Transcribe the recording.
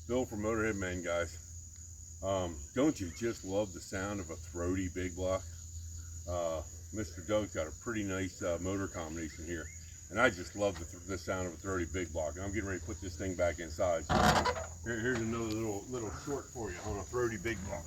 Bill from Motorhead Men, guys. Don't you just love the sound of a throaty Big Block? Mr. Doug's got a pretty nice motor combination here, and I just love the sound of a throaty Big Block. And I'm getting ready to put this thing back inside. So here's another little short for you on a throaty Big Block.